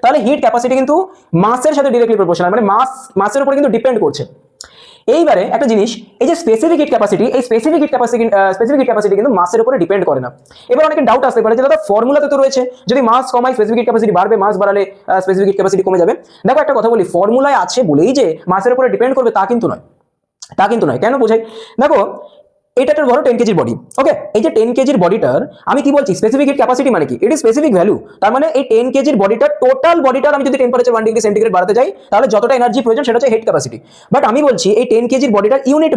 তাহলে hit capacity কিন্তু মাসের সাথে ডিরেক্টলি প্রপোর্শনাল, মানে মাসের উপরে কিন্তু ডিপেন্ড করছে। এইবারে একটা জিনিস, এই যে স্পেসিফিক হিট ক্যাপাসিটি, এই স্পেসিফিক হিট ক্যাপাসিটি কিন্তু মাসের উপরে ডিপেন্ড করে না। এবার অনেকের ডাউট আসতে পারে যে দাদা ফর্মুলাতে তো রয়েছে যদি মাস কমাই স্পেসিফিক হিট ক্যাপাসিটি বাড়বে, মাস বাড়ালে স্পেসিফিক হিট ক্যাপাসিটি কমে যাবে। দেখো একটা কথা বলি, ফর্মুলায় আছে বলেই যে মাসের উপরে ডিপেন্ড করবে তা কিন্তু নয়, তা কিন্তু নয়। কেন বোঝাই? দেখো এটা একটা ধরো 10 কেজির বডি, ওকে, এই যে 10 কেজির বডিটার আমি কি বলছি স্পেসিফিক হিট ক্যাপাসিটি মানে কি, এটি স্পেসিফিক ভ্যালু। তার মানে এই 10 কেজির বডিটার টোটাল বডিটার আমি যদি টেম্পারেচার 1 ডিগ্রি সেন্টিগ্রেড বাড়াতে যাই তাহলে যতটা এনার্জি প্রয়োজন সেটা হচ্ছে হিট ক্যাপাসিটি। বাট আমি বলছি এই 10 কেজির বডিটার ইউনিট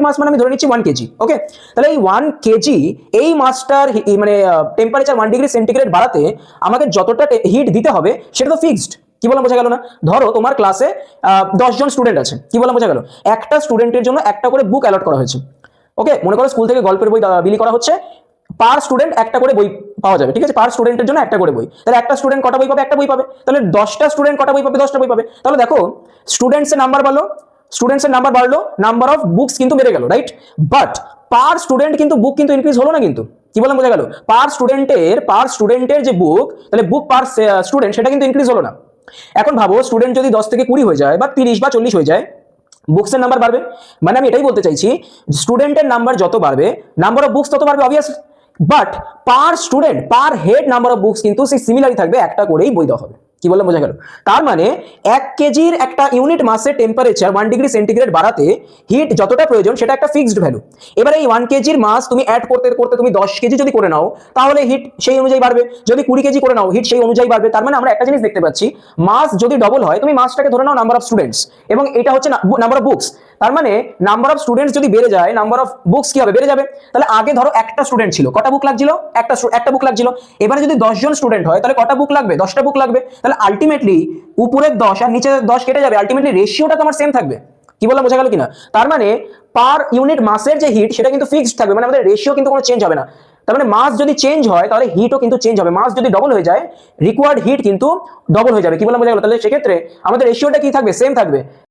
মাস মানে আমি ধরে নিচ্ছি 1 কেজি, ওকে। তাহলে এই 1 কেজি এই মাসটার মানে টেম্পারেচার 1 ডিগ্রি সেন্টিগ্রেড বাড়াতে আমাকে যতটা হিট দিতে হবে সেটা তো ফিক্সড। কি বললাম বোঝা গেল না? ধরো তোমার ক্লাসে 10 জন স্টুডেন্ট আছে, কি বললাম বোঝা গেল? একটা স্টুডেন্টের জন্য একটা করে বুক অ্যালট করা হয়েছে, ওকে। মনে করো স্কুল থেকে গল্পের বই বিলি করা হচ্ছে, পার স্টুডেন্ট একটা করে বই পাওয়া যাবে, ঠিক আছে, পার স্টুডেন্টের জন্য একটা করে বই। তাহলে একটা স্টুডেন্ট কটা বই পাবে? একটা বই পাবে। তাহলে 10টা স্টুডেন্ট কটা বই পাবে? 10টা বই পাবে। তাহলে দেখো স্টুডেন্টসের নাম্বার বাড়লো, নাম্বার অফ বুকস কিন্তু বেড়ে গেল, রাইট? বাট পার স্টুডেন্ট কিন্তু বুক কিন্তু ইনক্রিজ হলো না কিন্তু। কি বললাম বোঝা গেল? পার স্টুডেন্টের যে বুক, তাহলে বুক পার স্টুডেন্ট সেটা কিন্তু ইনক্রিজ হলো না। এখন ভাবো স্টুডেন্ট যদি 10 থেকে 20 হয়ে যায় বা 30 বা 40 হয়ে যায়, বুকসের নাম্বার বাড়বে। মানে আমি এটাই বলতে চাইছি স্টুডেন্টের নাম্বার যত বাড়বে নাম্বার অফ বুকস তত বাড়বে, obviously. But per student per head number of books কিন্তু সেই সিমিলারই থাকবে, একটা করেই বই দেওয়া হবে। কি বললাম বোঝা গেল? তার মানে 1 কেজির একটা ইউনিট মাসের টেম্পারেচার 1 ডিগ্রি সেন্টিগ্রেড বাড়াতে হিট যতটা প্রয়োজন সেটা একটা ফিক্সড ভ্যালু। এবার এই 1 কেজির মাস তুমি অ্যাড করতে করতে তুমি 10 কেজি যদি করে নাও তাহলে হিট সেই অনুযায়ী বাড়বে, যদি 20 কেজি করে নাও হিট সেই অনুযায়ী বাড়বে। তার মানে আমরা একটা জিনিস দেখতে পাচ্ছি, মাস যদি ডবল হয় তুমি মাসটাকে ধরে নাও নাম্বার অফ স্টুডেন্টস, এবং এটা হচ্ছে নাম্বার অফ বুকস। তার মানে নাম্বার অফ স্টুডেন্টস যদি বেড়ে যায় নাম্বার অফ বুকস কি হবে? বেড়ে যাবে। তাহলে আগে ধরো একটা স্টুডেন্ট ছিল, কটা বুক লাগছিল? একটা বুক লাগছিল। এবারে যদি 10 জন স্টুডেন্ট হয় তাহলে কটা বুক লাগবে? 10টা বুক লাগবে। তাহলে আলটিমেটলি উপরের 10 আর নিচের 10 কেটে যাবে, আলটিমেটলি রেশিওটা তোমার সেম থাকবে। কি বললাম বোঝা গেল কিনা? তার মানে পার ইউনিট মাসের যে হিট সেটা কিন্তু ফিক্সড থাকবে, মানে আমাদের রেশিও কিন্তু কোনো চেঞ্জ হবে না। তার মানে মাস যদি চেঞ্জ হয় তাহলে হিটও কিন্তু চেঞ্জ হবে, মাস যদি ডবল হয়ে যায় রিকোয়ার্ড হিট কিন্তু ডবল হয়ে যাবে। কি বললাম বোঝা গেল? তাহলে সেক্ষেত্রে আমাদের রেশিওটা কি থাকবে? সেম থাকবে।